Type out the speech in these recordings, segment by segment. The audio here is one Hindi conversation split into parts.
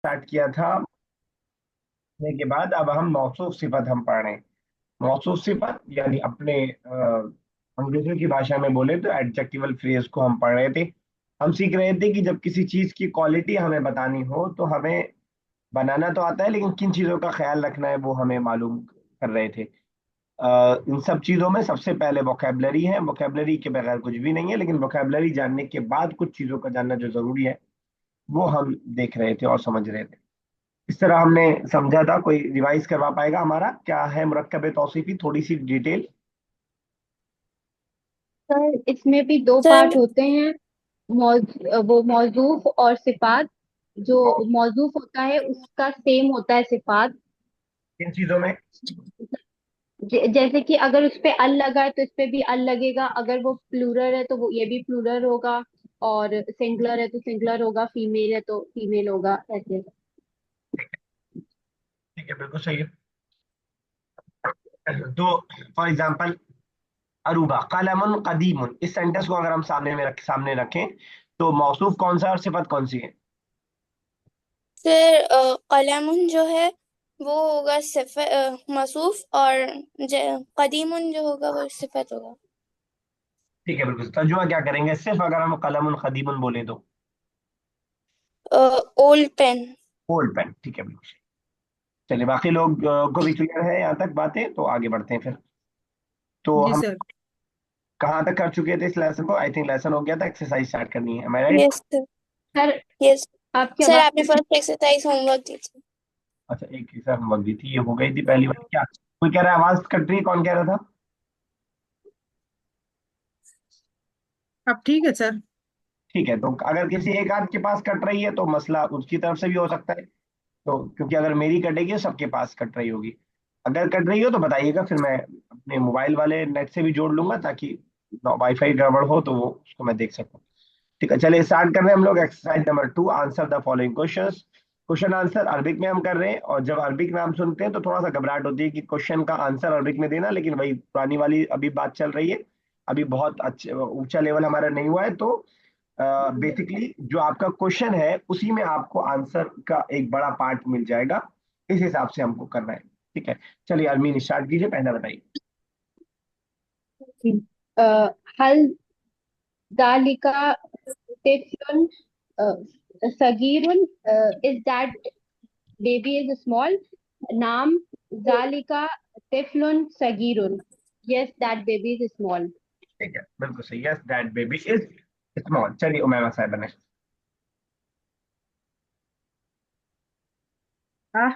स्टार्ट किया था के बाद अब हम मौसूफ सिफत हम पढ़ रहे हैं। मौसूफ सिफत यानी अपने अंग्रेजों की भाषा में बोले तो एडजेक्टिवल फ्रेज को हम पढ़ रहे थे। हम सीख रहे थे कि जब किसी चीज की क्वालिटी हमें बतानी हो तो हमें बनाना तो आता है, लेकिन किन चीजों का ख्याल रखना है वो हमें मालूम कर रहे थे। इन सब चीजों में सबसे पहले वोकेबलरी है। वोकेबलरी के बगैर कुछ भी नहीं है, लेकिन वोकेबलरी जानने के बाद कुछ चीजों का जानना जो जरूरी है वो हम देख रहे थे और समझ रहे थे। इस तरह हमने समझा था। कोई रिवाइज करवा पाएगा हमारा क्या है मुरक्कब तौसीफी, थोड़ी सी डिटेल? सर इसमें भी दो सर पार्ट होते हैं। वो मौजूफ और सिफात। जो मौजूफ होता है उसका सेम होता है सिफात। किन चीजों में? जैसे कि अगर उस पे अल लगा है तो इस पे भी अल लगेगा, अगर वो प्लूरल है तो वो ये भी प्लूरल होगा, और सिंगुलर है तो सिंगुलर होगा, फीमेल है तो फीमेल होगा, ऐसे। ठीक है, बिल्कुल सही है। तो फॉर एग्जाम्पल अरूबा कलमुन कदीमुन, इस सेंटेंस को अगर हम सामने रखें तो मौसूफ कौन सा और सिफत कौन सी है? फिर कलामुन जो है वो होगा मसूफ, और कदीमुन जो होगा वो सिफत होगा। ठीक है, बिल्कुल। तर्जुमा क्या करेंगे सिर्फ अगर हम कलमुन कदीमुन बोले तो? Old pen. ओल्ड पेन, ठीक है, बिल्कुल। चलिए, बाकी लोग को भी क्लियर है यहाँ तक बातें, तो आगे बढ़ते हैं फिर। तो जी हम सर। कहाँ तक कर चुके थे इस लेसन को? आई थिंक लेसन हो गया था, एक्सरसाइज स्टार्ट करनी है, मैं right? Yes sir. Sir yes आपकी सर, आवाज। आपने फर्स्ट एक्सरसाइज होमवर्क दी थी। अच्छा, एक ही सर होमवर्क दी थी, ये हो गई थी पहली बार क्या? कोई कह रहा है आवाज कट रही है, कौन कह रहा था? अब ठीक है सर। ठीक है, तो अगर किसी एक आध के पास कट रही है तो मसला उसकी तरफ से भी हो सकता है। तो क्योंकि अगर मेरी कटेगी तो सबके पास कट रही होगी। अगर कट रही हो तो बताइएगा, फिर मैं अपने मोबाइल वाले नेट से भी जोड़ लूंगा ताकि वाईफाई गड़बड़ हो तो वो उसको मैं देख सकूं। ठीक है, चलिए स्टार्ट कर रहे हैं हम लोग। Exercise number 2, answer the following questions. Question answer Arabic में हम कर रहे हैं, और जब अरबिक नाम सुनते हैं तो थोड़ा सा घबराहट होती है कि क्वेश्चन का आंसर अरबिक में देना, लेकिन वही पुरानी वाली अभी बात चल रही है। अभी बहुत अच्छे ऊंचा लेवल हमारा नहीं हुआ है, तो बेसिकली जो आपका क्वेश्चन है उसी में आपको आंसर का एक बड़ा पार्ट मिल जाएगा। इस हिसाब से हमको करना है। ठीक है, चलिए अरमीन स्टार्ट कीजिए, पहला बताइए। अ, हल दालिका टिफलुन सगीरुन, is that baby is small. नाम दालिका टिफलुन सगीरुन, yes that baby is small. ठीक है, बिल्कुल सही, yes that baby is small. चलिए उमैमा साहब बने।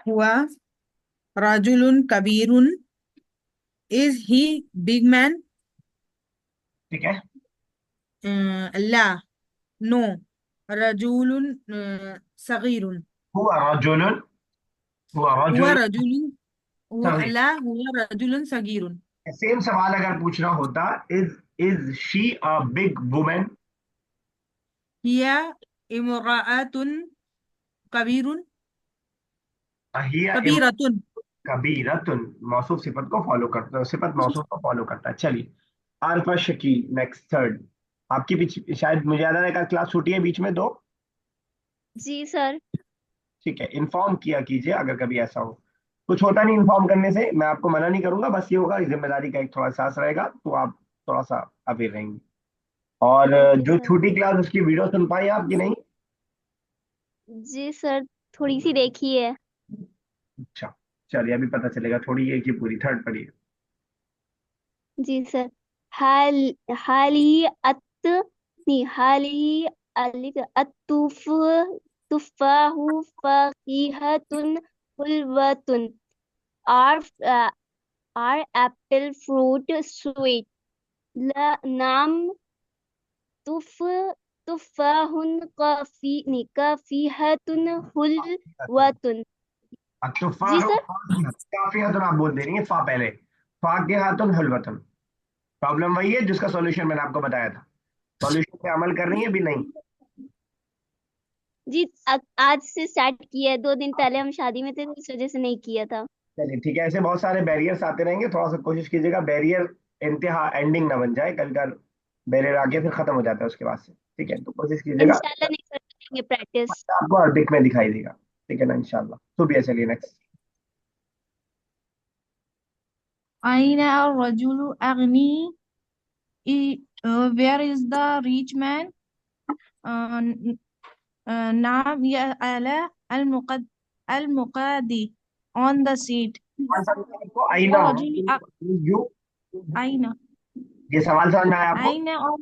हुआ राजुलुन कबीरुन, इज ही बिग मैन? ठीक है। ला, नो, रजुलुन सगीरुन। हुआ रजुलन, हुआ हुआ रजुल रजुलुन, सगीर। ला हुआ रजुलुन सगीरुन। सेम सवाल अगर पूछना होता, is she a big women? हिया इमराअतुन कबीरुन, हिया कबीरतुन। कबीरतुन मौसूफ सिफत को फॉलो करता है, सिफत मौसूफ को फॉलो करता है। चलिए आरफा शकील नेक्स्ट थर्ड। आपकी पीछे शायद मुझे याद आ रहा है क्लास छूटी है बीच में दो। जी सर। ठीक है, इन्फॉर्म किया कीजिए अगर कभी ऐसा हो। कुछ होता नहीं इन्फॉर्म करने से, मैं आपको मना नहीं करूंगा, बस ये होगा कि जिम्मेदारी का एक थोड़ा एहसास रहेगा तो आप थोड़ा सा अवेयर रहेंगे। और ओके जो सर। छूटी क्लास उसकी वीडियो सुन पाई आपकी नहीं? जी सर, थोड़ी सी देखी है। अच्छा, चलिए अभी पता चलेगा थोड़ी है कि पूरी। थर्ड पढ़िए। जी सर। हाल हाली अत नहीं हाली अलिक अतुफ तुफाहु फकीहतुन हुलवतुन। Are are apple fruit sweet. नाम तुफ तुफाहुन काफीहतुन हुलवतुन। अतुफा जी सर। काफी हाथुन आप बोल दे रही है, फा पहले। फा के हाथुन हलवतन। प्रॉब्लम वही है जिसका सॉल्यूशन मैंने आपको बताया था। सॉल्यूशन पे अमल कर रही है भी नहीं? जी आज से स्टार्ट किया है, 2 दिन पहले हम शादी में थे तो इस वजह से नहीं किया था। चलिए ठीक है, ऐसे बहुत सारे बैरियर्स आते रहेंगे, थोड़ा सा कोशिश कीजिएगा बैरियर इंतहा एंडिंग ना बन जाए। कल का बैरियर आके फिर खत्म हो जाता है उसके बाद से। ठीक है, तो कोशिश कीजिएगा। इंशाल्लाह नेक्स्ट बार करेंगे प्रैक्टिस। आपको अरबिक में दिखाई देगा। ठीक है ना इंशाल्लाह। तो भी चलिए next. Aina ar-rajulu aghni? Where is the rich man? Naam ya ala al-muqadi, on the seat. कौन सा मिला आपको? आईना Ar-rajulu यू, aina. ये सवाल समझ में आया आपको? Aina or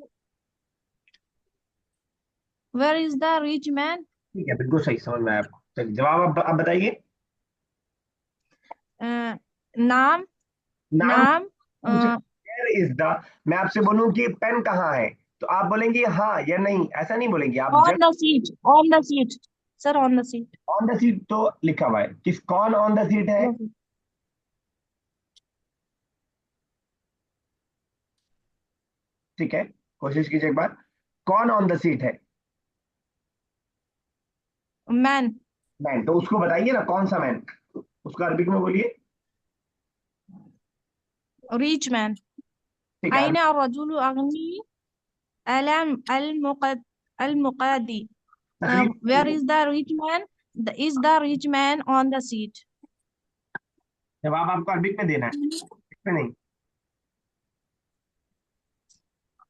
where is the rich man? ठीक है, बिल्कुल सही समझ में आया आपको। चलिए जवाब अब बताइए। नाम नाम नाम वेयर इज द, मैं आपसे बोलूं कि पेन कहाँ है, तो आप बोलेंगे हाँ या नहीं, ऐसा नहीं बोलेंगे आप। on the seat, on the seat, sir, on the seat. On the seat तो लिखा हुआ है, किस कौन ऑन द सीट है? ठीक है, कोशिश कीजिए एक बार, कौन ऑन द सीट है? मैन, मैन, तो उसको बताइए ना कौन सा मैन, उसको अरबिक में बोलिए। Rich man. ठीक है, अइन ar-rajulu aghni alam al-muqadi. तकरीबन Where is the rich man? Is the rich man on the seat? जवाब आपको अरबिक में देना है, इसमें नहीं।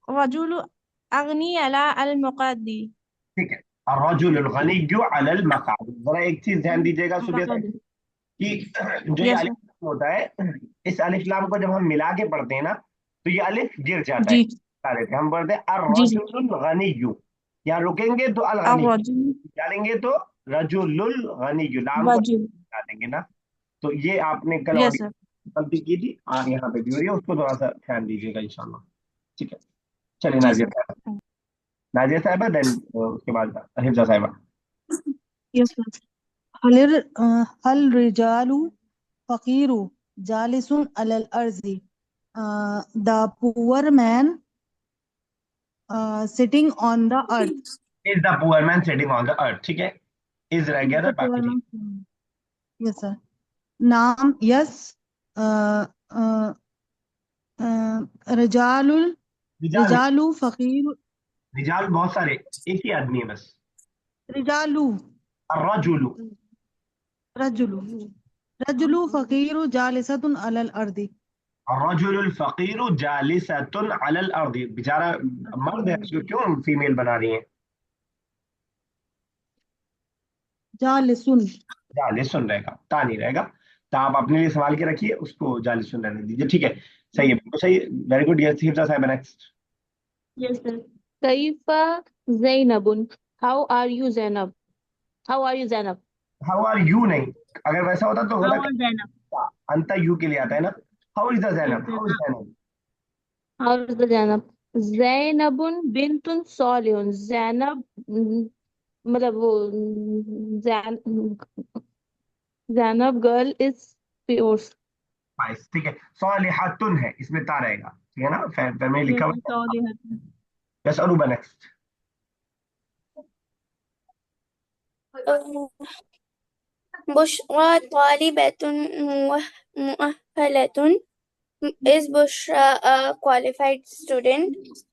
Rajulu aghni ala al-muqadi. ठीक है, अर्रजुल गनिय्यु अलल मकाद। जरा एक चीज ध्यान दीजिएगा सुबह से कि जो ये Yes, अलिफ sir. लाम होता है, इस अलिफ लाम को जब हम मिला के पढ़ते हैं ना, तो ये अलिफ गिर जाता है, जी हटा देते हैं। हम पढ़ते हैं जी जी। अर्रजुल गनिय्यु, यहाँ रुकेंगे तो अल गनी, ar-rajulu डालेंगे तो रजुलुल गनिय्यु, लाम को rajul. डालेंगे ना। तो ये आपने कल Yes, ऑडियो sir. गलती की थी, यहाँ पे भी हो रही है, उसको थोड़ा सा ध्यान दीजिएगा इंशाल्लाह। ठीक है, चलिए जी नाजिया सर। साहब, नाजिया साहबा, देन उसके बाद हिफ्जा साहबा। Yes, sir. हल रिजालु फकीरु जालिसुन अलल अर्जी. The poor man sitting on the earth. Is the poor man sitting on the earth. ठीक है, इज रह गया था, The बाकी poor ठीक। man. Yes, sir. नाम yes. रिजालुल रिजाल नहीं, रिजालु फकीरु रिजाल बहुत सारे, एक ही आदमी है बस। रिजालु अर्रजुलु, रजुलु रजुलु फकीरु जालिसतुन अलल अर्दी. अर्रजुलुल फकीरु जालिसतुन अलल अर्दी। बेचारा मर्द है, उसको क्यों फीमेल बना रही है? जालिसुन. जालिसुन रहेगा, ता नहीं रहेगा। तो आप अपने लिए सवाल के रखिए, उसको जालिसुन रहने दीजिए। ठीक है, सही है, बिल्कुल सही, वेरी गुड। यस हिफ्जा साहब, next. Yes, sir. Kaifa Zainabun. How are you, Zainab? How are you, Zainab? How are you नहीं, अगर वैसा होता तो होता How are Zainab? अंता यू के लिए आता है ना। How is the Yes, Zainab, sir. How is Zainab? How is the Zainab? Zainabun bintun Salihun. Zainab मतलब वो Zainab girl is pure. बाईस। ठीक है, सालिहतुन है, इसमें ता रहेगा, ठीक है ना, फैर में लिखा Yes, हुआ है। Salihat. Yes Aruba, next. Bushra तालिबतुन मुअहलतुन. Is Bushra a qualified student?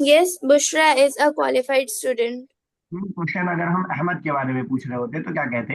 Yes, Bushra is a qualified student. Question अगर हम अहमद के बारे में पूछ रहे होते तो क्या कहते?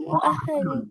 मुअहलुन,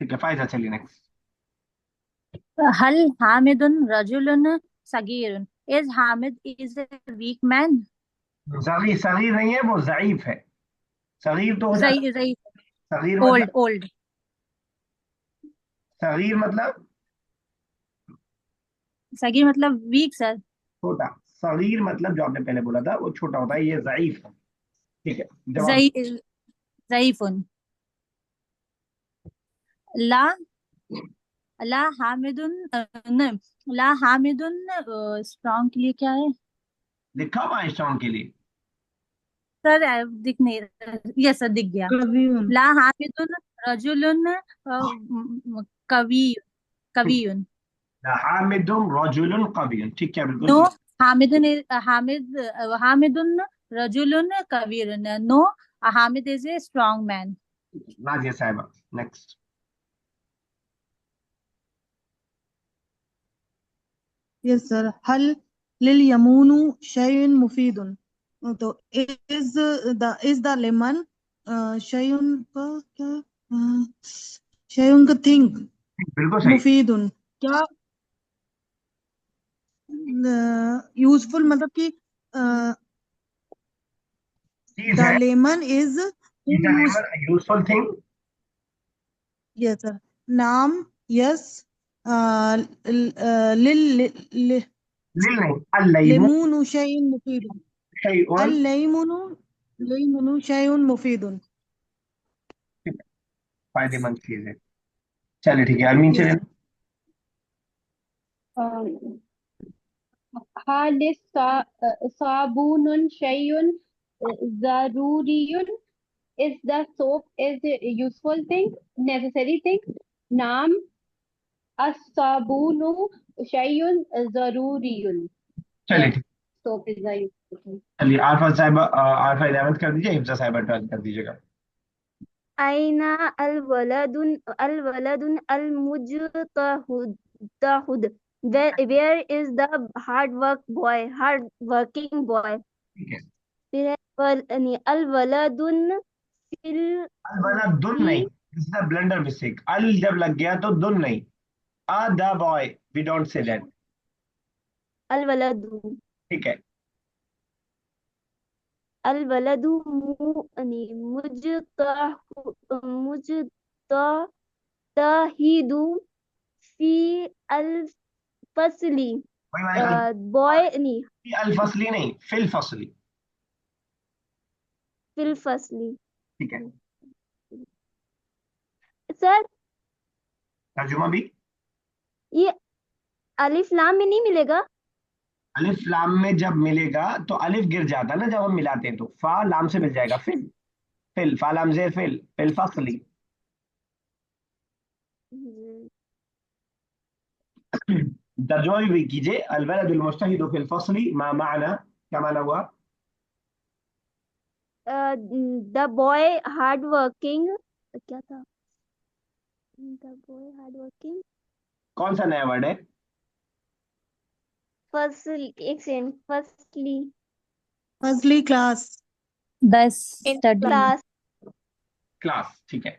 ठीक है, फायदा, चलिए नेक्स्ट। हल हामिदुन रजुलन सगीरुन. Is Hamid is a weak man. सगीर, सगीर नहीं है, वो ज़ईफ है। सगीर तो हो जाता, रई सगीर ओल्ड मतलब, ओल्ड. सगीर मतलब सगीर मतलब वीक सर. छोटा, सगीर मतलब जो आपने पहले बोला था वो छोटा होता है, ये ज़ईफ है। ठीक है, जवाब। ज़ईफुन. ला ला हामिदुन नहीं. ला हामिदुन स्ट्रॉन्ग के लिए क्या है लिखा हुआ है स्ट्रॉन्ग के लिए। सर? दिख नहीं रहा. यस सर, दिख गया. कवियुन. ला हामिदुन रजुलन कवी कवियुन. हामिदुन रजुलुन कवियुन। ठीक है, बिल्कुल नो सही। हामिदुन रजुलन कवीरुन. No Hamid is a strong man. Nazia साहिबा, नेक्स्ट। Yes sir. हल लिल यमूनु शयउन मुफीदुन, तो इज द लेमन शयउन का क्या, शयउन का थिंग बिल्कुल सही। मुफीदुन, क्या यूजफुल, मतलब कि चीज द है, lemon is is the use. Useful thing. Yes sir. नाम यस, लिल लिल नहीं, अल्लैमु लेमूनु शयउन मुफीदुन, शैउन। अल लेमूनु शयउन मुफीदुन। फायदेमंद चीज है। चलिए ठीक है, अरमीन यस चले। सर। हल साबुनुन शयउन जरूरियुन, is the soap is a useful thing, necessary thing. नाम as-sabunu shay'un zaruriyun. चलिए Yes, ठीक। soap is a useful thing. चलिए आरफा साहिबा, आरफा 11th कर दीजिए, हिफ्जा साहिबा 12th कर दीजिएगा। अयना अलवलदुन अलमुजतहुद, where is the hard working boy? ठीक है। फिर है अलवलदुन फिल दुन फी नहीं, this is the blunder mistake. अल जब लग गया तो दुन नहीं। Ah the boy, we don't say that. अलवलदु ठीक है। अलवलदु मुजतहिदु फी अलफसली, वही वाली बॉय अल फसली नहीं, फिल फसली। फिल फसली। ठीक है। सर तर्जुमा भी। ये अलिफ लाम में नहीं मिलेगा? अलिफ लाम में जब मिलेगा तो अलिफ गिर जाता है ना, जब हम मिलाते हैं तो फा लाम से मिल जाएगा। फिल, फिल फा लाम से फिल, फिल फसली। तर्जुमा भी कीजिए। अलवलदुल मुज्तहिदु फिल फसली मा माना, क्या माना हुआ? द बॉय हार्ड वर्किंग, क्या था? द बॉय हार्ड वर्किंग कौन सा नया वर्ड है? फसली, एक सेकंड, फसली Fazli class. The in study. Class. Class, ठीक है।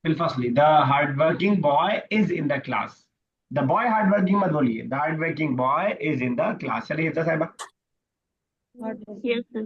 फिल फसली the hard working boy is in the class. The boy hard working मत बोलिए, the hard working boy is in the class. चलिए हिफ्जा साहिबा। Yes, sir.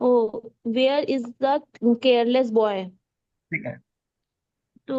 Oh, where is the careless boy? ठीक है। तो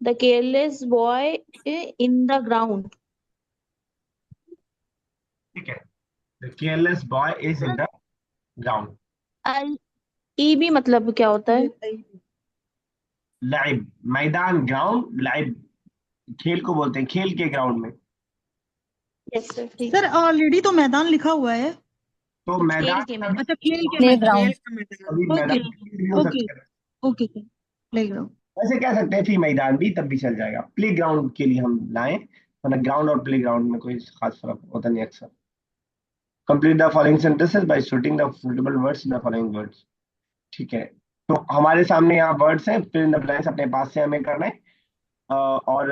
The careless boy in the ground. ठीक है। The careless boy is in the ground. EB मतलब क्या होता है? लाइब, मैदान, ग्राउंड, लाइब खेल को बोलते हैं, खेल के ग्राउंड में। यस सर, ठीक। सर ऑलरेडी तो मैदान लिखा हुआ है। तो खेल मैदान के में। अच्छा, खेल के Playground. खेल का मैदान। कभी ओके मैदान भी हो ओके सकता है। Okay sir, playground. वैसे कह सकते हैं फी मैदान भी, तब भी चल जाएगा। प्ले ग्राउंड के लिए हम लाएं, वरना ग्राउंड और प्ले ग्राउंड में कोई खास फर्क होता नहीं अक्सर। Complete the following sentences by suiting the suitable words in the following words. ठीक है। तो हमारे सामने यहाँ वर्ड्स हैं, फिल इन द ब्लैंक्स अपने पास से हमें करना है। और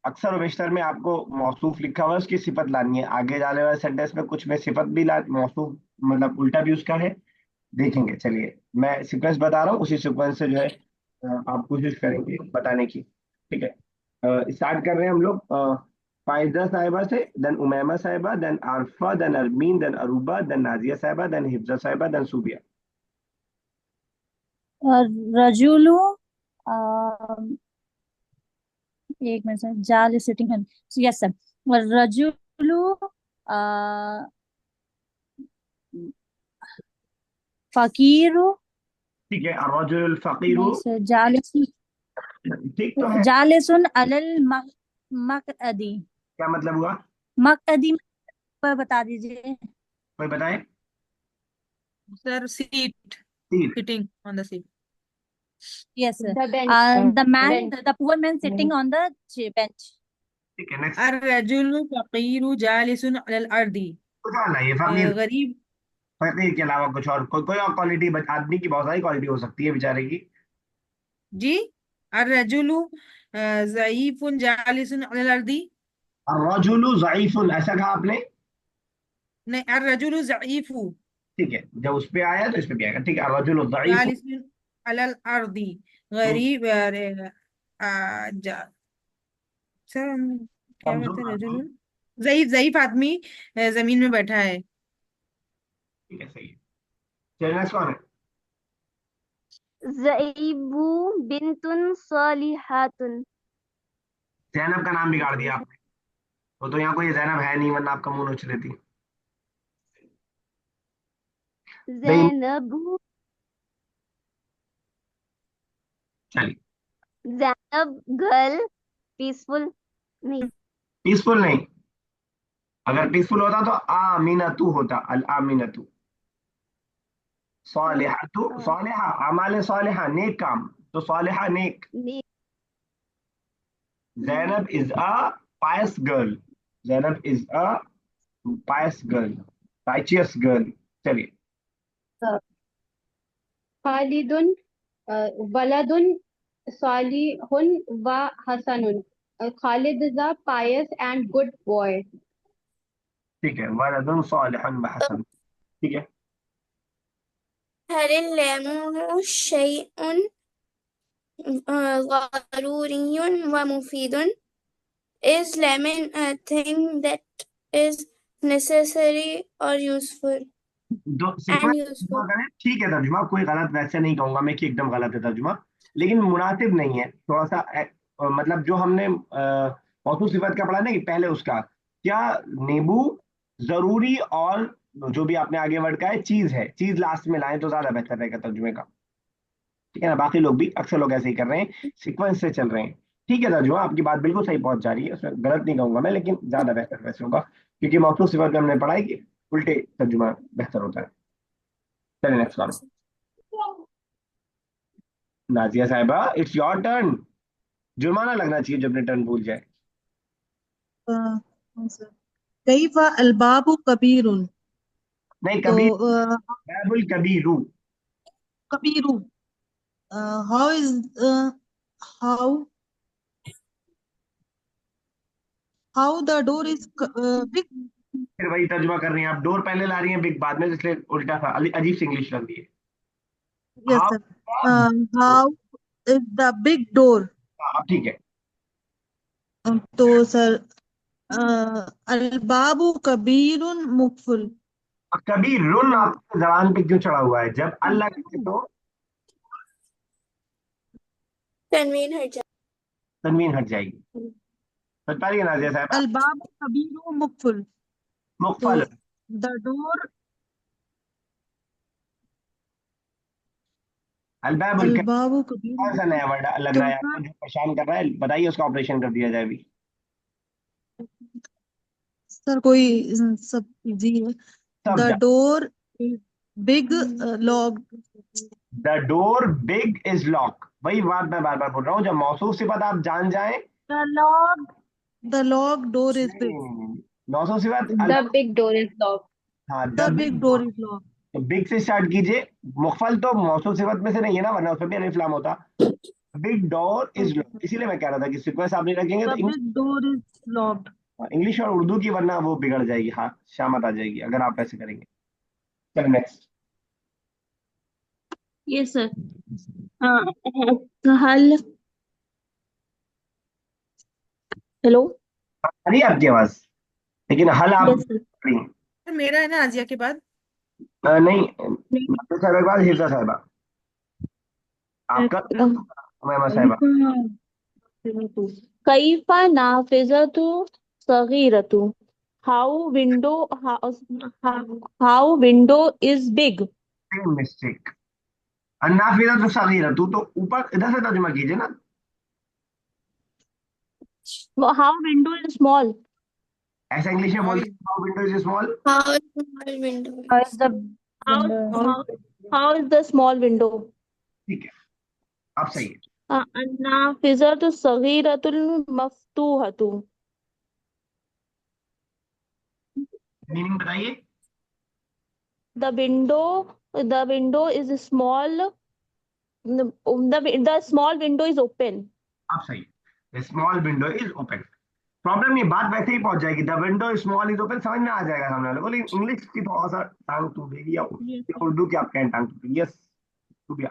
अक्सर और बेशतर में आपको मौसूफ लिखा हुआ है, उसकी सिफत लानी है। आगे जाने वाले सेंटेंस में कुछ में सिफत भी ला, मौसूफ मतलब उल्टा भी उसका है, देखेंगे। चलिए मैं सीक्वेंस बता रहा हूँ, उसी सीक्वेंस से जो है आप कोशिश करेंगे बताने की। ठीक है। स्टार्ट कर रहे हैं हम लोग फायजा साहिबा से, देन उमैमा साहिबा, then Arfa, then Armeen, then Aruba, then Nazia साहिबा, देन हिफ्जा साहिबा, देन सूबिया। रजुलु, um, एक मिनट सर, जाल is sitting on. So yes sir. रजुलु फकीरु, ठीक है। अर्रजुल फकीरु, नहीं सर, जालिसुन, ठीक तो है। जालिसुन अलल मकअदी। क्या मतलब हुआ? मकअदी पर बता दीजिए। कोई बताए? सर सीट, तीर। sitting on the seat. Yes sir. The bench. The man, Bench. the poor man sitting on the bench. ठीक है, नेक्स्ट। अर्रजुलु फकीरु जालिसुन अलल अर्दी। कुछ और लाइए, फकीर। गरीब। फकीर के अलावा कुछ और, कोई और क्वालिटी, आदमी की बहुत सारी क्वालिटी हो सकती है बेचारे की। जी। अर्रजुलु ज़ईफुन जालिसुन अलल अर्दी। और रजुलु ज़ईफुन ऐसा कहा आपने? नहीं, अर्रजुलु ज़ईफु ठीक है, जब उस पे आया तो इस पे भी आएगा। ठीक है, रजुलु ज़ईफुन। जालिसुन अलल अर्दी। हम्म, गरीब। अरे, जा सर हम क्या कहते कमजोर हैं? आदमी। रजुलुन ज़ईफ, ज़ईफ आदमी जमीन में बैठा है। ठीक है, सही है। चलिए, नेक्स्ट कौन है? ज़ईबु बिन्तुन सालिहातुन। जैनब का नाम बिगाड़ दिया आपने। वो तो यहाँ कोई जैनब है नहीं, वरना आपका मुंह नोच लेती। नहीं। ज़ैनबु। चलिए। ज़ैनब गर्ल। पीसफुल। नहीं। पीसफुल नहीं। अगर पीसफुल होता तो आमिनतु होता, अल आमिनतु। सालिहतु, हाँ, सालिहा, अमाल सालिहा, नेक काम। तो सालिहा नेक। नहीं। Zainab is a pious girl. Zainab is a pious girl, righteous girl. चलिए। खालिदुन वलदुन सालिहुन व हसनुन। Khalid is a pious and good boy. ठीक है, वलदुन सालिहन व हसन। ठीक है। हल लेमु शैउन ज़रूरियुन व मुफीदुन। Is lemon a thing that is necessary or useful दो and सीक्वेंस तर्जुमा useful? करें। ठीक है, तर्जुमा कोई गलत वैसे नहीं कहूंगा मैं कि एकदम गलत है तर्जुमा, लेकिन मुनासिब नहीं है थोड़ा सा। मतलब जो हमने मौसूफ सिफत का पढ़ा ना कि पहले उसका क्या, नींबू जरूरी और जो भी आपने आगे वर्ड का है चीज है, चीज लास्ट में लाएं तो ज्यादा बेहतर रहेगा तर्जुमे का। ठीक है ना, बाकी लोग भी अक्सर लोग ऐसे ही कर रहे हैं, सीक्वेंस से चल रहे हैं। ठीक है तर्जुमा, आपकी बात बिल्कुल सही पहुंच जा रही है, उसमें गलत नहीं कहूंगा मैं, लेकिन ज्यादा बेहतर वैसे होगा, क्योंकि मौसूफ सिफत में हमने पढ़ा है कि उल्टे तर्जुमा बेहतर होता है। चलिए, नेक्स्ट कॉल। नाजिया साहिबा, इट्स योर टर्न। जुर्माना लगना चाहिए जब अपने टर्न भूल जाए। कौन सा? कैफा अलबाबु कबीरुन। नहीं, तो कबीर, बैबुल कबीरू। कबीरू। How is how how the door is big. फिर वही तर्जुमा कर रही हैं आप, डोर पहले ला रही हैं बिग बाद में, इसलिए उल्टा सा अजीब सी इंग्लिश लग रही है। Yes how. Sir. How is the big door. अब ठीक है। तो सर अलबाबु कबीरुन मुकफुल। अब कबीर रुन आपके जबान पे क्यों चढ़ा हुआ है? जब अल्लाह कहते तो तनवीन हट जाए। तनवीन हट जाएगी। समझ पा रही है नाजिया साहब? अलबाबु कबीरु मुकफुल। तो मुकफल। द डोर अलबाबुल कबीर। अलबाबु कबीर कौन सा नया वर्ड लग रहा है आपको जो परेशान कर रहा है? बताइए, उसका ऑपरेशन कर दिया जाए अभी। सर कोई सब इजी है। सब the door big log. The door big is lock, वही बात मैं बार बार बोल रहा हूँ, जब मौसूफ सिफत आप जान जाएं। The log the log door is नहीं, बिग। मौसूफ सिफत The big door is locked. हाँ, the the big big door. Door is log. तो बिग से स्टार्ट कीजिए। मुखफल तो मौसूफ सिफत में से नहीं है ना, वरना उसमें भी अलिफ लाम होता। बिग डोर इज लॉक, इसीलिए मैं कह रहा था कि सीक्वेंस आप नहीं रखेंगे तो the big door is locked. English और उर्दू की, वरना वो बिगड़ जाएगी, हाँ शामत आ जाएगी अगर आप ऐसे करेंगे। चलो, नेक्स्ट। Yes sir. हल हेलो। आ रही है आपकी आवाज, लेकिन हल आप यस सर। मेरा है ना आजिया के बाद। नहीं, नाज़िया साहिबा के बाद हिफ्जा साहिबा, आपका उमैमा साहिबा। कैफा नाफिजतु सगीरतु। How window is big. Same mistake. अन्नाफिजा तो सगीरा, तू तो ऊपर इधर से तर्जुमा कीजिए ना। How window is small. ऐसा इंग्लिश में हाउ बोलते इज हैं, how window is small. How small window how is? Is the how how is the small window. ठीक है, आप सही है। नाफिजतु सगीरतुल मफ्तूहतु। मीनिंग बताइए। The window is small. The small window is open. आप सही, small window is open. Problem नहीं, बात वैसे ही पहुंच जाएगी, the window small is open समझ में आ जाएगा सामने वाले को, लेकिन इंग्लिश की थोड़ा सा टांग टूटेगी, Yes, या sir. उर्दू की आप कहें टांग टूटेगी। यस, टू गया।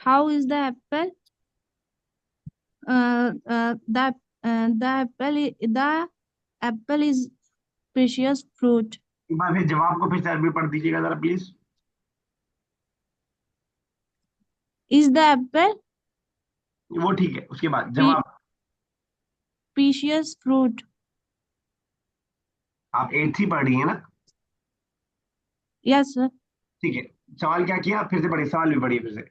How is the apple? The apple is precious fruit. एक बार फिर जवाब को फिर से अरबी पढ़ दीजिएगा जरा प्लीज। Is the apple वो ठीक है, उसके बाद pre जवाब। precious fruit? आप एट ही पढ़ रही है ना? Yes, sir. ठीक है, सवाल क्या किया, फिर से पढ़िए, सवाल भी पढ़िए फिर से।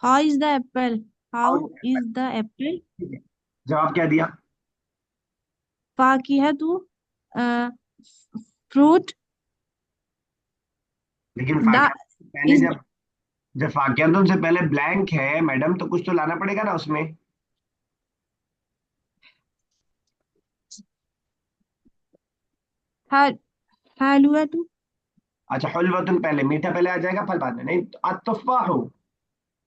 How is the apple? How How is the apple? ठीक है, जवाब क्या दिया? फाकिहतु fruit. लेकिन The फाकिया से पहले, is जब जब फाकिया तो उनसे पहले ब्लैंक है मैडम, तो कुछ तो लाना पड़ेगा ना उसमें। हालुआतु. अच्छा, हुल्वतुन पहले, मीठा पहले आ जाएगा, फल बाद में नहीं। तो अत्तुफ़ाहु,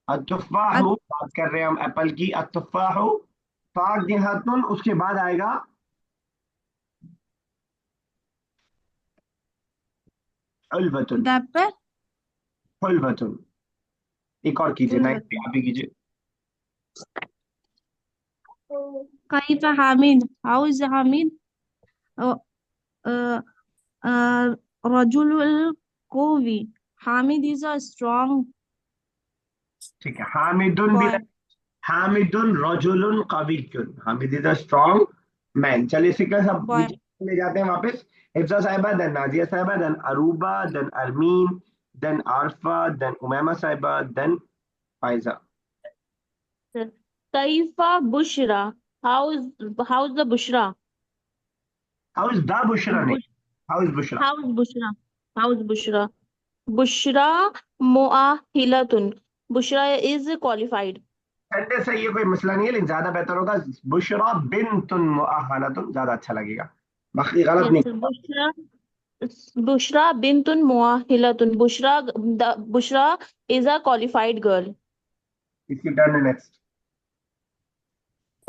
अत्तुफ़ाहु बात कर रहे हैं हम एप्पल की। अत्तुफ़ाहु फाकिहतुन, उसके बाद आएगा हुल्वतुन। The apple. हुल्वतुन। एक और कीजिए, नाइस, आप भी कीजिए। Kaifa Hamid? How is Hamid? Uh, uh, Rajulul Qawi. Hamid is a strong ठीक है, हामिदुन भी, boy. हामिदुन रजुलुन कवियुन, Hamid is a strong man. चलिए सीखते हैं, सब Boy. नीचे ले जाते हैं वापस। हिफ्जा साहिबा, देन नाजिया साहिबा, then Aruba, then Armeen, then Arfa, then Umaima साहिबा, then Faiza. Kaifa Bushra. How's the Bushra? How is the Bushra, नहीं, Bush, how is Bushra. how's Bushra? How's Bushra? Bushra Mu'ahilatun. Bushra is qualified. Sunday से ये कोई मसला नहीं है, लेकिन ज्यादा बेहतर होगा बुशरा बिनतुन मुअहलतुन, ज्यादा अच्छा लगेगा, बाकी गलत Yes, नहीं। sir. Bushra bintun muahilatun. Bushra is a qualified girl. इसकी turn next.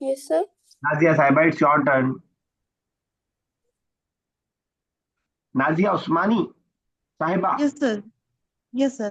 Yes sir. Nazia साहिबा, इट्स योर टर्न। नाजिया उस्मानी साहिबा। Yes, sir. Yes, sir.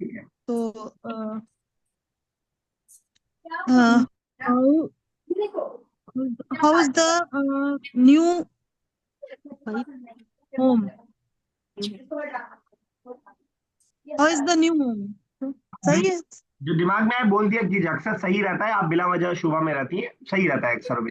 ठीक है, तो uh, how how is the new home? How is the new home? सही है। जो दिमाग में आए बोल दिया कीजिए, अक्सर सही रहता है, आप बिला वजह शुबा में रहती है, सही रहता है अक्सर भी।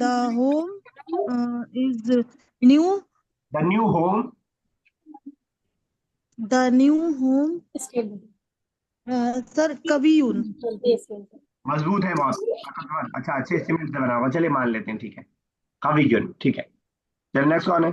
The home is new. The new home, The new home. सर कवियून। मजबूत है बहुत, ताकतवर, अच्छा, अच्छे सीमेंट से बना हुआ, चलिए मान लेते हैं, ठीक है, कवियन, ठीक है। चलिए नेक्स्ट कौन है?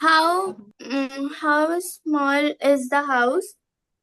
how small is the house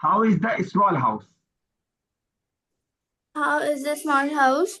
how is the small house. how is the small house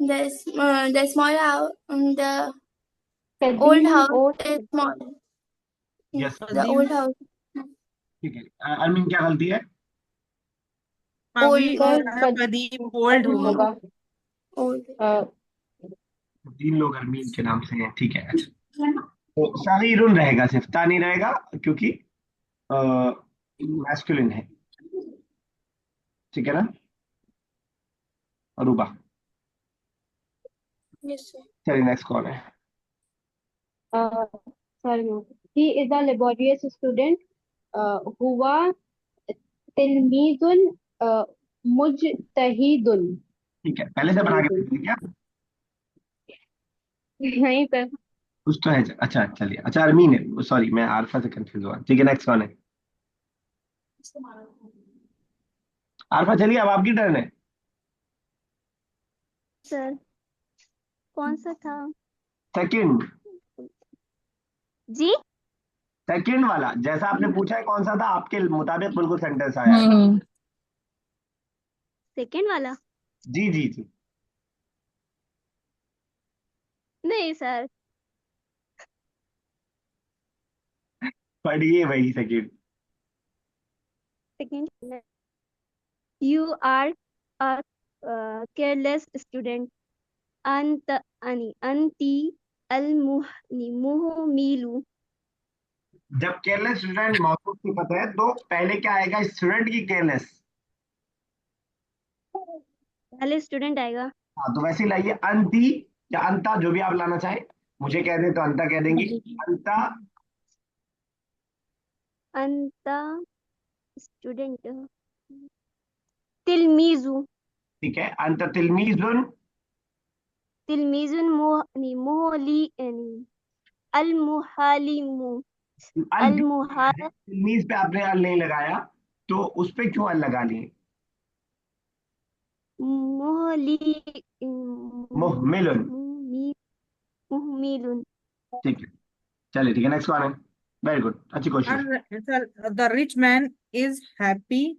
the small house the old कदीम house ओट is small yes, the old house ठीक है। अरमीन क्या गलती है? अभी old कदीम ओल्ड होगा। होगा। old तीन लोग अरमीन के नाम से हैं, ठीक है। अच्छा, तो सगीरुन रहेगा, सिर्फ ता नहीं रहेगा, क्योंकि मैस्कुलिन है, ठीक है ना अरूबा? yes sir. चलिए नेक्स्ट कौन है? sorry ma'am. He is a laborious student. हुआ तिलमीजुन मुजतहिदुन। ठीक है, पहले से बना के भेज दिया क्या? नहीं सर। कुछ तो है। अच्छा चलिए, अच्छा अरमीन है, सॉरी मैं आरफा से कंफ्यूज हुआ। ठीक है, नेक्स्ट कौन है? आरफा चलिए, अब आपकी टर्न है। सर कौन सा था? सेकंड। जी। सेकंड वाला, जैसा आपने पूछा है कौन सा था, आपके मुताबिक बिल्कुल सेंटेंस आया है। हम्म। सेकंड वाला? जी जी जी। नहीं सर। पढ़िए वही second. Second, you are a careless student. अंत अनि अंती मुहमिलु। जब केयरलेस स्टूडेंट मौजूद की पता है तो पहले क्या आएगा? स्टूडेंट की केयरलेस। पहले स्टूडेंट आएगा। हाँ तो वैसे ही लाइए, अंती या अंता, जो भी आप लाना चाहे। मुझे कह दें तो अंता कह देंगे। अंता। अंत स्टूडेंट। तिलमीजु। ठीक है, अंत तिलमीजुन। तिलमीजुन मोहली अलमुहालिमु। अल क्यों अलमुहा लगाया है? तिलमीज पे आपने अल नहीं लगाया, तो उस पे क्यों अल लगा लिए? मोहली मुहमिलुन। मुहमिलुन। ठीक है, चलिए ठीक है, नेक्स्ट कौन है? वेरी गुड, अच्छी कोशिश। The rich man is happy.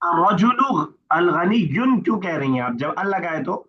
रजुलु अल गनी युन क्यों कह रही हैं आप जब अल लगाए तो?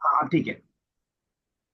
हाँ ठीक है।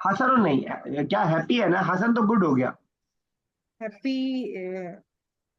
हसन नहीं है, क्या हैप्पी है ना? हसन तो गुड हो गया। happy.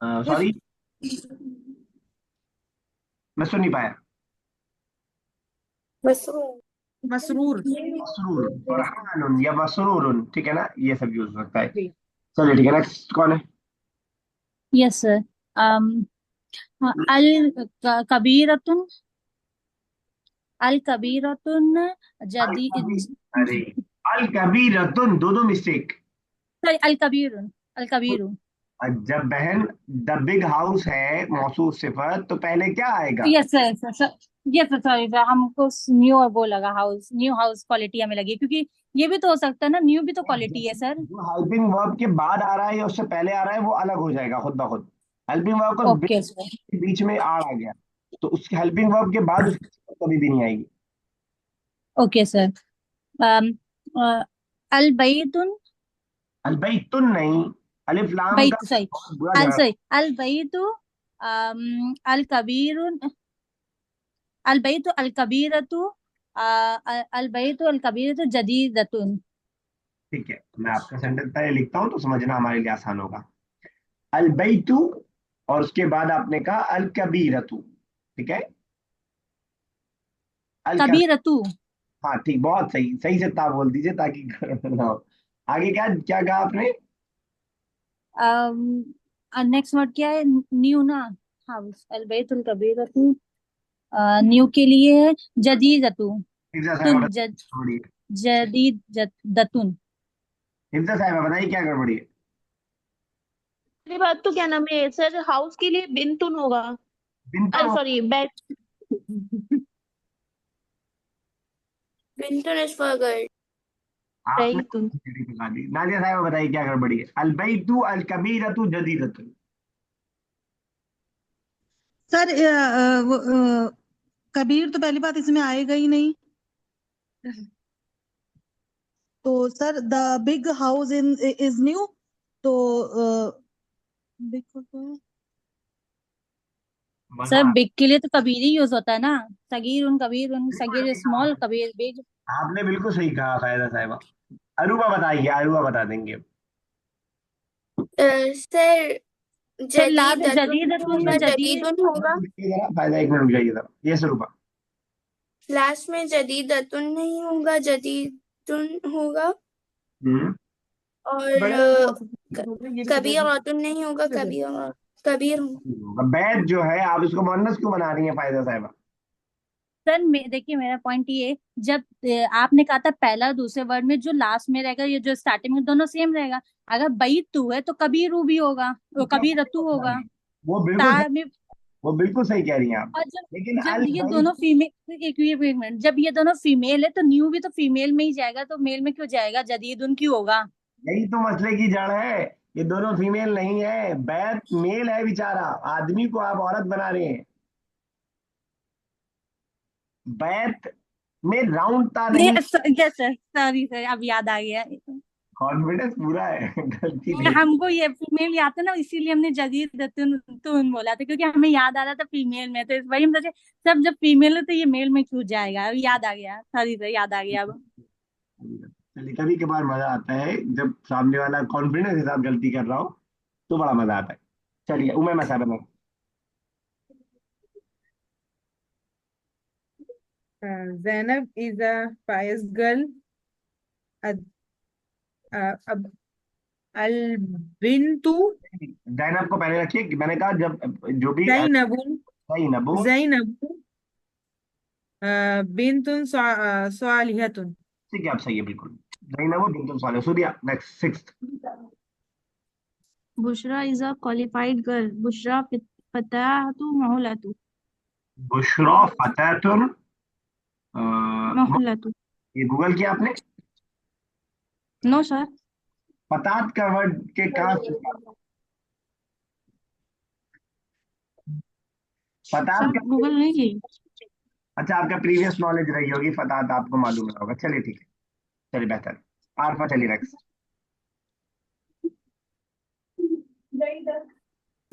उस सॉरी, मैं सुन नहीं पाया। मसरूर. मसरूर, फरहानुन या मसरूरुन, ठीक है ना, ये सब यूज हो सकता है। चलिए ठीक है, नेक्स्ट कौन है? Yes sir. अल कबीरतुन अल कबीरतुन अल जदी कबीर, अरे अल कबीरतुन, दो दो मिस्टेक। सॉरी अल कबीरुन अल कबीरु। जब बहन द बिग हाउस है मौसूफ सिफत, तो पहले क्या आएगा? Yes sir yes sir sorry sir, हमको न्यू और वो लगा हाउस, न्यू हाउस क्वालिटी हमें लगी, क्योंकि ये भी तो हो सकता है ना, न्यू भी तो क्वालिटी है सर। जो हेल्पिंग वर्ब के बाद आ रहा है या उससे पहले आ रहा है वो अलग हो जाएगा खुद ब खुद। हेल्पिंग वर्ब का ओके सर। बीच में आर आ गया, तो उसके हेल्पिंग वर्ब के बाद उसकी सिफत कभी भी नहीं आएगी। Okay sir. अल बैतुन अल बैतुन नहीं, अलिफ लाम का बैत सही बहुत बुरा अल ध्यान। सही अल बैतु अल कबीरुन अल बैतु अल कबीरतु अल बैतु अल कबीरतु जदीदतुन। ठीक है, मैं आपका सेंटेंस पहले लिखता हूँ तो समझना हमारे लिए आसान होगा। अल बैतु, और उसके बाद आपने कहा अल कबीरतु। ठीक है, अल कबीर। कबीरतु। हाँ ठीक, बहुत सही, सही से ता बोल दीजिए ताकि गड़बड़ ना हो। आगे क्या क्या कहा आपने? नेक्स्ट वर्ड क्या है? न्यू ना। हाउस अल बैतुल कबीरतु न्यू के लिए है जदीदतु। हिफ्जा साहब तुन गड़बड़ी है। जदीदतुन। हिफ्जा साहब बताइए क्या गड़बड़ी है? पहली बात तो क्या नाम है सर, हाउस के लिए बिनतुन होगा। बिनतुन अरे हो। Sorry bat. Binton is for girl. आपने बैतुन। खिचड़ी पका दी। नादिया साहब बताइए क्या गड़बड़ी है? अल बैतु अल कबीरतु जदीदतु। सर कबीर तो पहली बात इसमें आएगा ही नहीं। तो sir the big house in is new. तो बिग सर मजा। बिग के लिए तो कबीर ही यूज होता है ना। कबीर उन बिल्कुल सगीर सही कहा स्मॉल आपने। कबीर बिग। आपने बिल्कुल सही कहा कायदा साहब। अरूबा बताइए, अरूबा बता देंगे। सर सर लाद जदीदतुन नहीं जदीदतुन में होगा, जदीद। जदीदुन होगा। जरा फायदा, एक मिनट रुक जाइए जरा, ये अरूबा। लास्ट में जदीदतुन नहीं होगा, जदीदुन होगा। हम्म। और कबीरतुन नहीं होगा, कबीर होगा। बैद जो है, आप इसको मुअन्नस क्यों बना रही हैं फायदा साहब? सर देखिए मेरा पॉइंट ये है, जब आपने कहा था पहला और दूसरे वर्ड में जो लास्ट में रहेगा, ये जो स्टार्टिंग में, दोनों सेम रहेगा। अगर बई तू है तो कबीरू भी होगा, वो कबीर रतु होगा। वो बिल्कुल ता सही, में। वो बिल्कुल सही कह रही हैं आप। और जब लेकिन जब अल ये भाई, दोनों फीमेल, एक मिनट, जब ये दोनों फीमेल है तो न्यू भी तो फीमेल में ही जाएगा, तो मेल में क्यों जाएगा, जदीदुन क्यों होगा? यही तो मसले की जड़ है। ये दोनों फीमेल नहीं है, बैत मेल है बेचारा, आदमी को आप औरत बना रहे हैं। बैत में राउंड ता नहीं। यस सर, सॉरी सर, अब याद आ गया। कॉन्फिडेंस पूरा है गलती नहीं। हमको ये फीमेल याद था ना, इसीलिए हमने जदीद तुन तुन बोला था, क्योंकि हमें याद आ रहा था फीमेल में, तो इस वही हम सोचे सब जब फीमेल है तो ये मेल में क्यों जाएगा, अब याद आ गया, सॉरी सर, याद आ गया अब। चलिए, कभी कभार मजा आता है जब सामने वाला कॉन्फिडेंस के साथ गलती कर रहा हो, तो बड़ा मजा आता है। चलिए, उमैमा साहब में। Zainab is a pious girl. Ad- अब अल बिंतु जैनब को पहले रखिए, कि मैंने कहा जब जो भी जैनबुन सही नबो। जैनबु बिंतुन सालिहतुन। ठीक है, आप सही है बिल्कुल। जैनब बिल्कुल सवाल है। Surya next, sixth. Bushra is a qualified girl. Bushra फताहतु महलतु बुशरा फतेहतुन। महलतु। ये गूगल किया आपने? No sir. फतात का वर्ड के कहाँ से? फतात सर का, गूगल नहीं की। अच्छा, आपका प्रीवियस नॉलेज रही होगी, फतात आपको मालूम रहा होगा। चलिए ठीक है, चलिए बेहतर। आरफा, चलिए नेक्स्ट।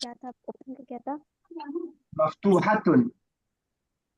क्या था, ओपन का क्या था, मफ्तूहतुन।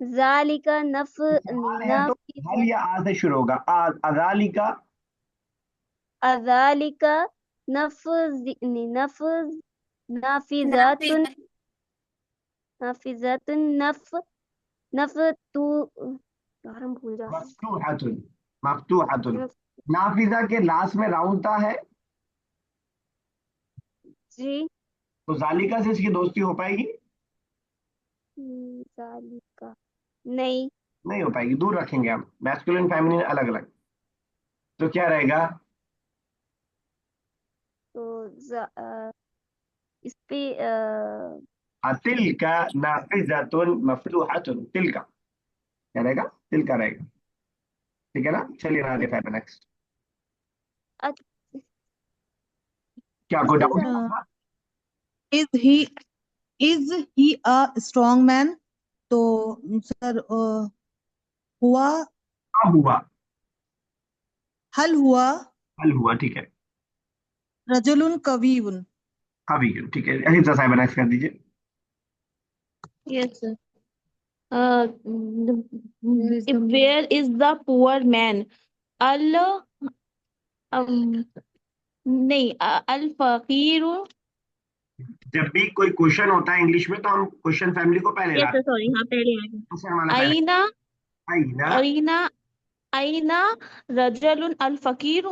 ज़ालिक नफ सवाल है तो हल या आ से शुरू होगा। अजाली का। ज़ालिक नफ नाफिज़ातुन नाफिज़ातुन नफ तू, यार हम भूल जाते हैं। मफ्तूहतुन, मफ्तूहतुन। नफ- नाफिजा के लास्ट में राउंड ता है, जी। तो जालिका से इसकी दोस्ती हो पाएगी? ज़ालिका नहीं। नहीं हो पाएगी, दूर रखेंगे हम, मैस्कुलिन फेमिनिन अलग अलग। तो क्या रहेगा? तो इस पे तिल का नाफिजातुन मफ्तूहतुन, तिल का क्या रहेगा? तिल का रहेगा। ठीक है ना? चलिए आगे, फाइव नेक्स्ट। अ- क्या इस कोई पे doubt? Sir is he is he a strong man? तो सर हुआ हाँ हुआ। हल हुआ हल हुआ, ठीक है। रजुलुन कवीयुन। अभी ठीक है, अहिंसा साहब नेक्स्ट कर दीजिए। Yes sir. where is the poor man? अल नहीं, अल फकीर। जब भी कोई क्वेश्चन होता है इंग्लिश में, तो हम क्वेश्चन फैमिली को पहले यस लाते सर, सॉरी, हाँ पहले आ हैं, गया। क्वेश्चन वाला पहले। आईना आई ना। अरीना आईना रजलुन अल फकीर।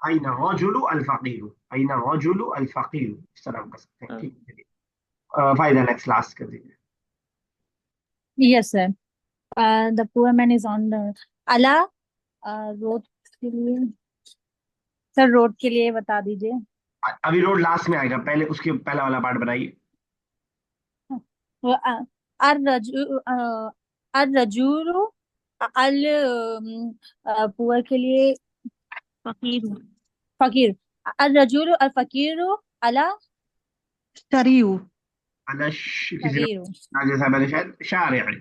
आई ना रजुलु अल फकीरु, आई ना रजुलु अल फकीरु, इस तरह हम कर सकते हैं। ठीक है, फाइदा नेक्स्ट, लास्ट कर दीजिए। Yes sir. The poor man is on the अला रोड के लिए। सर रोड के लिए बता दीजिए। अभी रोड लास्ट में आएगा, पहले उसके पहला वाला पार्ट बनाइए। अर्रजुलु अल पुअर के लिए फकीर। फकीर। अर्रजुलु अल फकीर अला शरीउ। किसी ने, सगीर। राजा साहब ने शायद शारि'i,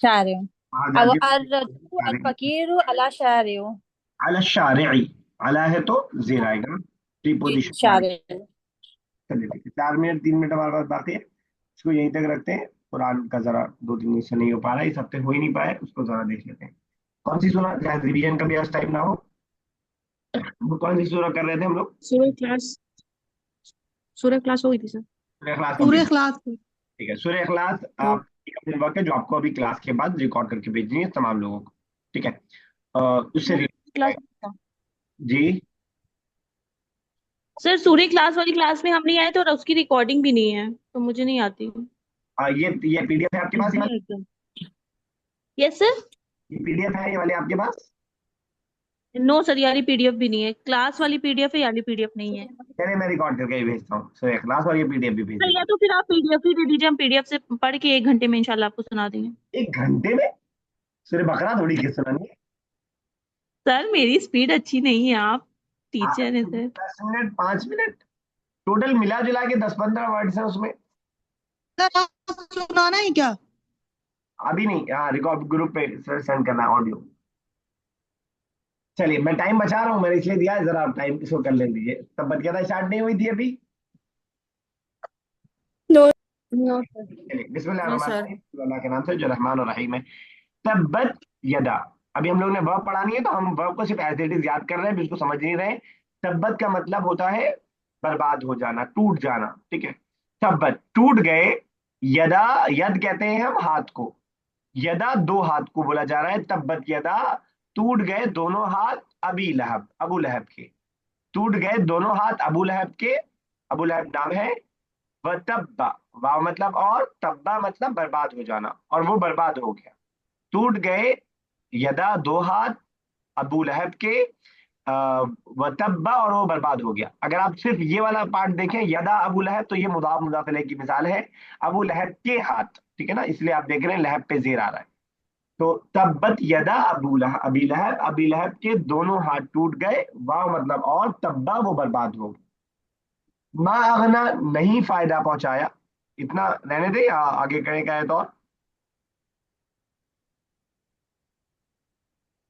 शारे। वहां अब जाके अर्रजुलु अल फकीर अला शारे। अला शारि'i, अला है तो जेर आएगा, प्रीपोजिशन आएगा। शारे। चलिए ठीक है, 4 मिनट 3 मिनट हमारे पास बाकी है, इसको यहीं तक रखते हैं। कुरान का जरा 2-3 दिन से नहीं हो पा रहा है, इस हफ्ते हो ही नहीं पाया, उसको जरा देख लेते हैं। कौन सी सूरह, शायद रिवीजन का भी आज टाइम ना हो, वो कौन सी सूरह कर रहे थे हम लोग? सूर्य क्लास हो गई थी सर। सूरह इखलास पूरे कंप्लीट। क्लास ठीक है, सूरह इखलास हाँ। आप वर्क है जो आपको अभी क्लास के बाद रिकॉर्ड करके भेजनी है तमाम लोगों को। ठीक है, उससे क्लास। जी। सर सूर्य क्लास वाली क्लास में हम नहीं आए थे और उसकी रिकॉर्डिंग भी नहीं है, तो मुझे नहीं आती। ये पीडीएफ है आपके पास? Yes sir. ये पीडीएफ है ये वाले आपके पास? नो सर, ये वाली पीडीएफ भी नहीं है। क्लास वाली पीडीएफ है, ये वाली पीडीएफ नहीं है। चलिए मैं रिकॉर्ड करके ही भेजता हूँ, सो क्लास और ये पीडीएफ भी भेज सर या देता तो फिर आप पीडीएफ ही दे दीजिए, हम पीडीएफ से पढ़ के 1 घंटे में इंशाल्लाह आपको सुना देंगे। हूँ। 1 घंटे में? सिर्फ बकरा थोड़ी किस सुनानी है। सर मेरी स्पीड अच्छी नहीं है, आप टीचर हैं आप सर। 10 मिनट 5 मिनट टोटल मिला जुला के 10-15 वर्ड्स हैं उसमें। सर आप सुनाना है क्या? अभी नहीं, हाँ रिकॉर्ड ग्रुप पे सेंड करना ऑडियो। चलिए मैं टाइम बचा रहा हूँ, मैंने इसलिए दिया है, जरा आप टाइम इसको कर ले लीजिए। तब बतियाता स्टार्ट नहीं हुई थी अभी। नो। No sir. चलिए नो सर। बिस्मिल्लाहिर्रहमानिर्रहीम, अल्लाह के नाम से जो रहमान और रहीम है। तब्बत यदा, अभी हम लोग ने वर्ब पढ़ा नहीं है तो हम वर्ब को सिर्फ एज इट इज याद कर रहे हैं, इसको समझ नहीं रहे। तब्बत का मतलब होता है बर्बाद हो जाना, टूट जाना, ठीक है। तब्बत टूट गए। यदा, यद कहते हैं हम हाथ को, यदा दो हाथ को बोला जा रहा है। तब्बत यदा, टूट गए दोनों हाथ अबी लहब, अबू लहब के। टूट गए दोनों हाथ अबू लहब के। अबू लहब नाम है। वह तब्बा, वाव मतलब और, तब्बा मतलब बर्बाद हो जाना, और वो बर्बाद हो गया। टूट गए यदा दो हाथ अबू लहब के, वह तब्बा और वो बर्बाद हो गया। अगर आप सिर्फ ये वाला पार्ट देखें, यदा अबू लहब, तो ये मुदाफ मुदाफ इलैह की मिसाल है। अबू लहब के हाथ, ठीक है ना, इसलिए आप देख रहे हैं लहब पे जेर आ रहा है। तो तब्बत यदा अबू लहब, अबी लहब, अबी लहब के दोनों हाथ टूट गए, वाव मतलब और, तब्बा वो बर्बाद हो गए। मा अगना नहीं फायदा पहुंचाया, इतना रहने दे या आगे करें क्या है तो और?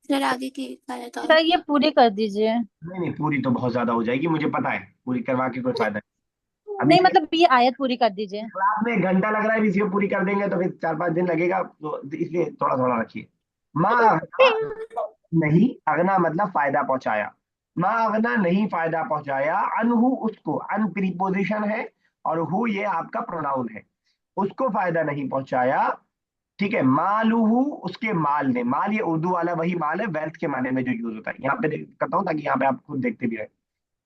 सर आगे की वाला तो सर ये पूरी कर दीजिए। नहीं नहीं, पूरी तो बहुत ज्यादा हो जाएगी, मुझे पता है, पूरी करवा के कोई फायदा नहीं अभी नहीं से। मतलब ये आयत पूरी कर दीजिए। क्लास में 1 घंटा लग रहा है, इसी को पूरी कर देंगे तो फिर 4-5 दिन लगेगा, तो इसलिए थोड़ा थोड़ा रखिए। माँ अगना, नहीं, अगना मतलब फायदा पहुंचाया। माँ अगना नहीं फायदा पहुंचाया, अनहु उसको, अन प्रीपोजिशन है और हु ये आपका प्रोनाउन है, उसको फायदा नहीं पहुंचाया, ठीक है। मालूहू उसके माल ने, माल ये उर्दू वाला वही माल है, वेल्थ के माने में जो यूज होता है, यहाँ पे करता हूँ ताकि यहाँ पे आप खुद देखते भी रहे।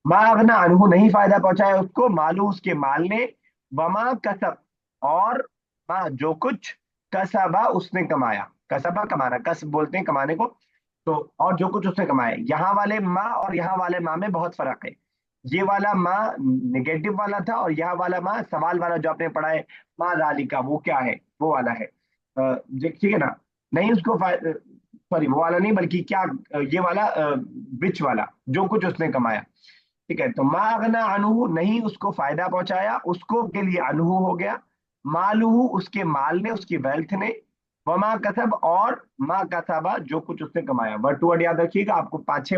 मा अगना अनहु नहीं फायदा पहुंचाया उसको, मालू उसके माल ने, वमा कसब और मा जो कुछ, कसबा उसने कमाया, कसबा कमाना, कसब बोलते हैं कमाने को। तो और जो कुछ उसने कमाया, यहाँ वाले माँ और यहाँ वाले माँ में बहुत फर्क है। ये वाला माँ निगेटिव वाला था और यहाँ वाला माँ सवाल वाला जो आपने पढ़ा है, माँ जालिका, वो क्या है, वो वाला है। ठीक है ना, नहीं उसको सॉरी वो वाला नहीं, बल्कि क्या, ये वाला बिच वाला, जो कुछ उसने कमाया, ठीक है। तो मा अगना अनहु नहीं उसको फायदा पहुंचाया, उसको के लिए अनहु हो गया। मालूहु उसके माल ने, उसकी वेल्थ ने। वमा कसब और मा कसबा जो कुछ उसने कमाया। वर्ड टू वर्ड याद रखिएगा, आपको 5-6